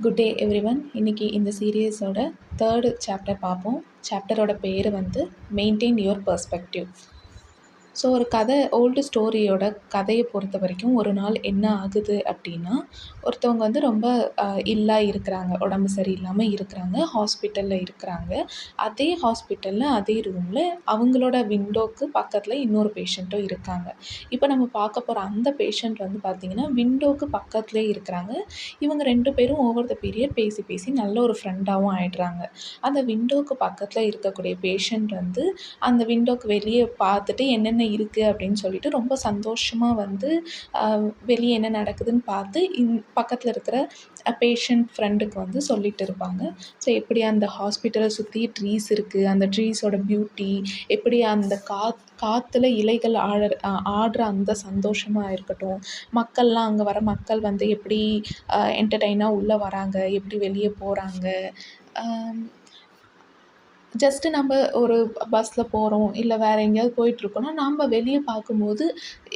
Good day everyone. இன்னைக்கு இந்த சீரியஸோட third chapter பார்ப்போம். சாப்டரோட பேர் வந்து மெயின்டைன் யுவர் பெர்ஸ்பெக்டிவ். ஸோ ஒரு கதை, ஓல்டு ஸ்டோரியோட கதையை பொறுத்த வரைக்கும் ஒரு நாள் என்ன ஆகுது அப்படின்னா, ஒருத்தவங்க வந்து ரொம்ப இல்லா இருக்கிறாங்க, உடம்பு சரியில்லாமல் இருக்கிறாங்க, ஹாஸ்பிட்டலில் இருக்கிறாங்க. அதே ஹாஸ்பிட்டலில் அதே ரூமில் அவங்களோட விண்டோவுக்கு பக்கத்தில் இன்னொரு பேஷண்ட்டும் இருக்காங்க. இப்போ நம்ம பார்க்க போகிற அந்த பேஷண்ட் வந்து பார்த்திங்கன்னா விண்டோவுக்கு பக்கத்துலேயே இருக்கிறாங்க. இவங்க 2 பேரும் ஓவர் த பீரியட் பேசி பேசி நல்ல ஒரு ஃப்ரெண்டாகவும் ஆயிடுறாங்க. அந்த விண்டோவுக்கு பக்கத்தில் இருக்கக்கூடிய பேஷண்ட் வந்து அந்த விண்டோவுக்கு வெளியே பார்த்துட்டு என்னென்ன இருக்குது அப்படின்னு சொல்லிட்டு ரொம்ப சந்தோஷமாக வந்து வெளியே என்ன நடக்குதுன்னு பார்த்து பக்கத்தில் இருக்கிற பேஷண்ட் ஃப்ரெண்டுக்கு வந்து சொல்லிட்டு இருப்பாங்க. ஸோ எப்படி அந்த ஹாஸ்பிட்டலை சுற்றி ட்ரீஸ் இருக்குது, அந்த ட்ரீஸோட பியூட்டி, எப்படி அந்த காற்றுல இலைகள் ஆடுற அந்த சந்தோஷமாக இருக்கட்டும், மக்கள்லாம் அங்கே வர மக்கள் வந்து எப்படி என்டர்டெயினாக உள்ளே வராங்க, எப்படி வெளியே போகிறாங்க. ஜஸ்ட்டு நம்ம ஒரு பஸ்ஸில் போகிறோம், இல்லை வேறு எங்கேயாவது போயிட்டுருக்கோன்னா நம்ம வெளியே பார்க்கும்போது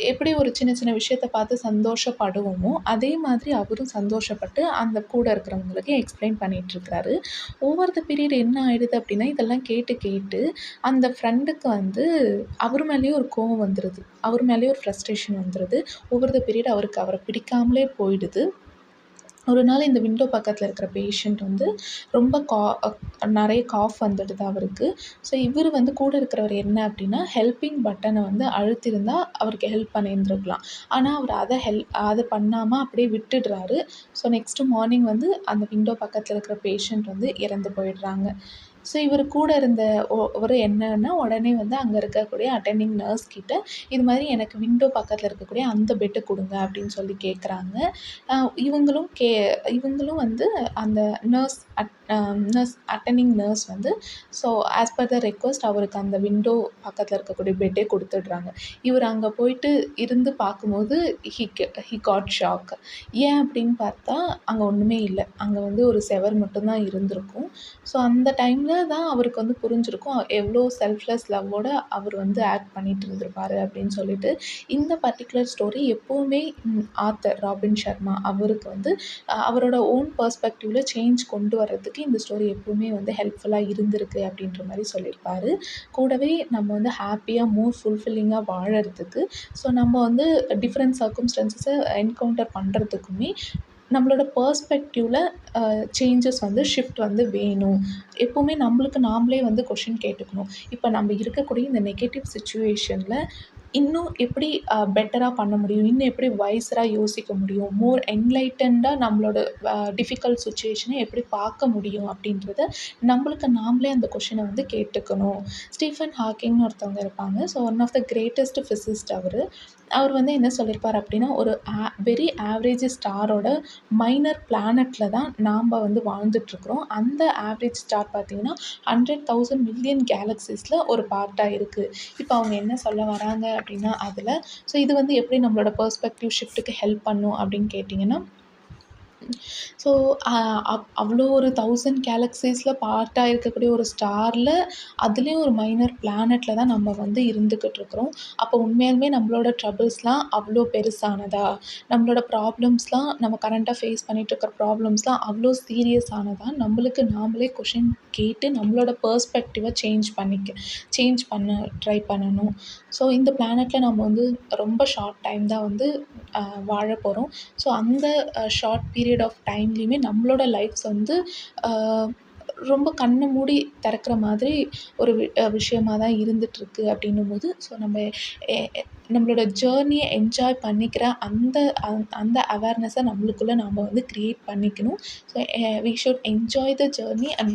எப்படி ஒரு சின்ன சின்ன விஷயத்த பார்த்து சந்தோஷப்படுவோமோ, அதே மாதிரி அவரும் சந்தோஷப்பட்டு அந்த கூட இருக்கிறவங்களுக்கு எக்ஸ்பிளைன் பண்ணிகிட்ருக்கிறாரு. ஓவர் த பீரியட் என்ன ஆகிடுது அப்படின்னா, இதெல்லாம் கேட்டு கேட்டு அந்த ஃப்ரெண்டுக்கு வந்து அவர் மேலேயும் ஒரு கோவம் வந்துடுது, அவர் மேலேயும் ஒரு ஃப்ரஸ்ட்ரேஷன் வந்துடுது. ஓவர் த பீரியட் அவரை பிடிக்காமலே போயிடுது. ஒரு நாள் இந்த விண்டோ பக்கத்தில் இருக்கிற பேஷண்ட் வந்து ரொம்ப நிறைய காஃப் வந்துடுது அவருக்கு. ஸோ இவர் வந்து கூட இருக்கிறவர் என்ன அப்படின்னா, ஹெல்ப்பிங் பட்டனை வந்து அழுத்தியிருந்தா அவருக்கு ஹெல்ப் பண்ணியிருந்துருக்கலாம். ஆனால் அவர் அதை பண்ணாமல் அப்படியே விட்டுடுறாரு. ஸோ நெக்ஸ்ட்டு மார்னிங் வந்து அந்த விண்டோ பக்கத்தில் இருக்கிற பேஷண்ட் வந்து இறந்து போயிடுறாங்க. ஸோ இவர் கூட இருந்த ஒரு என்னன்னா, உடனே வந்து அங்கே இருக்கக்கூடிய அட்டெண்டிங் நர்ஸ் கிட்ட இது மாதிரி எனக்கு விண்டோ பக்கத்தில் இருக்கக்கூடிய அந்த பெட்டை கொடுங்க அப்படின்னு சொல்லி கேட்குறாங்க. இவங்களும் வந்து அந்த அட்டெண்டிங் நர்ஸ் வந்து so as per the request அவருக்கு அந்த விண்டோ பக்கத்தில் இருக்கக்கூடிய பெட்டே கொடுத்துட்றாங்க. இவர் அங்கே போயிட்டு இருந்து பார்க்கும்போது ஹி காட் ஷாக். ஏன் அப்படின்னு பார்த்தா அங்கே ஒன்றுமே இல்லை, அங்கே வந்து ஒரு செவர் மட்டும்தான் இருந்திருக்கும். ஸோ அந்த டைமில் தான் அவருக்கு வந்து புரிஞ்சிருக்கும் எவ்வளோ செல்ஃப்லெஸ் லவ்வோட அவர் வந்து ஆக்ட் பண்ணிட்டு இருந்திருப்பாரு அப்படின்னு சொல்லிட்டு. இந்த பர்டிகுலர் ஸ்டோரி எப்போவுமே ஆத்தர் ராபின் ஷர்மா அவருக்கு வந்து அவரோட ஓன் பெர்ஸ்பெக்டிவில் சேஞ்ச் கொண்டு வர்றதுக்கு இந்த ஸ்டோரி எப்போவுமே வந்து ஹெல்ப்ஃபுல்லாக இருந்திருக்கு அப்படின்ற மாதிரி சொல்லியிருப்பாரு. கூடவே நம்ம வந்து ஹாப்பியாக மோர் ஃபுல்ஃபில்லிங்காக வாழறதுக்கு, ஸோ நம்ம வந்து டிஃப்ரெண்ட் சர்க்கம்ஸ்டன்சஸை என்கவுண்டர் பண்ணுறதுக்குமே நம்மளோட பெர்ஸ்பெக்டிவில் சேஞ்சஸ் வந்து ஷிஃப்ட் வந்து வேணும். எப்போவுமே நம்மளுக்கு நாமளே வந்து கொஷின் கேட்டுக்கணும். இப்போ நம்ம இருக்கக்கூடிய இந்த நெகட்டிவ் சிச்சுவேஷனில் இன்னும் எப்படி பெட்டராக பண்ண முடியும், இன்னும் எப்படி வைஸராக யோசிக்க முடியும், மோர் என்லைட்டன்டாக நம்மளோட டிஃபிகல்ட் சுச்சுவேஷனை எப்படி பார்க்க முடியும் அப்படின்றத நம்மளுக்கு நாமளே அந்த கொஷினை வந்து கேட்டுக்கணும். ஸ்டீஃபன் ஹாக்கிங்னு ஒருத்தவங்க இருப்பாங்க. So one of the greatest physicist அவர் வந்து என்ன சொல்லியிருப்பார் அப்படின்னா, ஒரு வெரி ஆவரேஜ் ஸ்டாரோட மைனர் பிளானட்டில் தான் நாம் வந்து வாழ்ந்துட்டுருக்குறோம். அந்த ஆவரேஜ் ஸ்டார் பார்த்திங்கன்னா 100,000 மில்லியன் கேலக்ஸிஸில் ஒரு பார்ட்டாக இருக்குது. இப்போ அவங்க என்ன சொல்ல வராங்க அப்படின்னா அதில், ஸோ இது வந்து எப்படி நம்மளோட பெர்ஸ்பெக்டிவ் ஷிஃப்ட்டுக்கு ஹெல்ப் பண்ணும் அப்படின்னு கேட்டிங்கன்னா, ஸோ அவ்வளோ ஒரு 1000 கேலக்ஸிஸில் பார்ட்டாக இருக்கக்கூடிய ஒரு ஸ்டாரில் அதுலேயும் ஒரு மைனர் பிளானட்டில் தான் நம்ம வந்து இருந்துக்கிட்டுருக்குறோம். அப்போ உண்மையாலுமே நம்மளோட ட்ரபிள்ஸ்லாம் அவ்வளோ பெருசானதா, நம்மளோட ப்ராப்ளம்ஸ்லாம் நம்ம கரண்ட்டாக ஃபேஸ் பண்ணிகிட்ருக்கிற ப்ராப்ளம்ஸ்லாம் அவ்வளோ சீரியஸானதா, நம்மளுக்கு நாமளே கொஷின் கேட்டு நம்மளோட பெர்ஸ்பெக்டிவை சேஞ்ச் பண்ண ட்ரை பண்ணணும். ஸோ இந்த பிளானட்டில் நம்ம வந்து ரொம்ப ஷார்ட் டைம் தான் வந்து வாழ போகிறோம். ஸோ அந்த ஷார்ட் பீரியட் ஆஃப் டைம்லேயுமே நம்மளோட லைஃப்ஸ் வந்து ரொம்ப கண்ணை மூடி திறக்கிற மாதிரி ஒரு விஷயமாக தான் இருந்துகிட்ருக்கு அப்படின்னும்போது, ஸோ நம்மளோட ஜேர்னியை என்ஜாய் பண்ணிக்கிற அந்த அவேர்னஸை நம்மளுக்குள்ளே நாம் வந்து க்ரியேட் பண்ணிக்கணும். So we should enjoy the journey and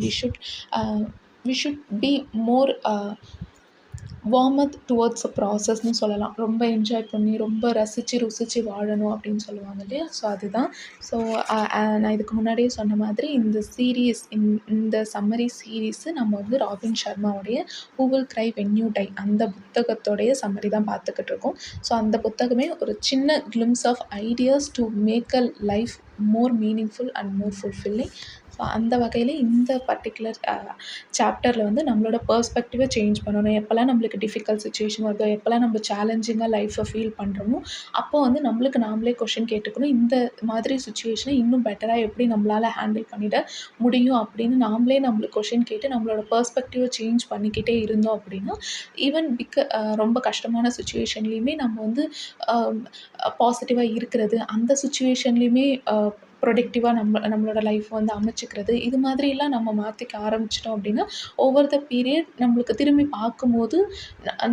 we should be more warmth towards a ப்ராசஸ்ன்னு சொல்லலாம். ரொம்ப என்ஜாய் பண்ணி ரொம்ப ருசித்து வாழணும் அப்படின்னு சொல்லுவாங்க இல்லையா? ஸோ அதுதான். ஸோ நான் இதுக்கு முன்னாடியே சொன்ன மாதிரி இந்த சீரீஸ் இந்த சம்மரி சீரீஸு நம்ம வந்து ராபின் ஷர்மாவுடைய who will cry when you die அந்த புத்தகத்தோடைய சம்மரி தான் பார்த்துக்கிட்டு இருக்கோம். ஸோ அந்த புத்தகமே ஒரு சின்ன glimpse of ideas to make a life more meaningful and more fulfilling. So அந்த வகையில இந்த பர்ட்டிகுலர் சாப்டரில் வந்து நம்மளோட பெர்ஸ்பெக்டிவை சேஞ்ச் பண்ணணும். எப்போலாம் நம்மளுக்கு டிஃபிகல்ட் சிச்சுவேஷன் வருதோ, எப்போலாம் நம்ம சேலஞ்சிங்காக லைஃப்பை ஃபீல் பண்ணுறோமோ, அப்போ வந்து நம்மளுக்கு நாமளே கொஸ்டின் கேட்டுக்கணும். இந்த மாதிரி சிச்சுவேஷனை இன்னும் பெட்டராக எப்படி நம்மளால ஹேண்டில் பண்ணிட முடியும் அப்படின்னு நாமளே நம்மளுக்கு கொஸ்டின் கேட்டு நம்மளோட பெர்ஸ்பெக்டிவை சேஞ்ச் பண்ணிக்கிட்டே இருந்தோம் அப்படின்னா, ஈவன் ரொம்ப கஷ்டமான சிச்சுவேஷன்லேயுமே நம்ம வந்து பாசிட்டிவா இருக்கிறது, அந்த சிச்சுவேஷன்லேயுமே ப்ரொடக்டிவா நம்மளோட லைஃப் வந்து அமைச்சுக்கிறது, இது மாதிரிலாம் நம்ம மாத்திக்க ஆரம்பிச்சுட்டோம் அப்படின்னா, ஓவர் த பீரியட் நம்மளுக்கு திரும்பி பார்க்கும்போது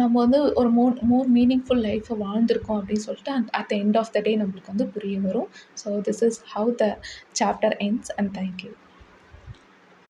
நம்ம வந்து ஒரு மோர் மீனிங்ஃபுல் லைஃப்பை வாழ்ந்திருக்கோம் அப்படின்னு சொல்லிட்டு at the end of the day நம்மளுக்கு வந்து புரிய வரும். So this is how the chapter ends and thank you.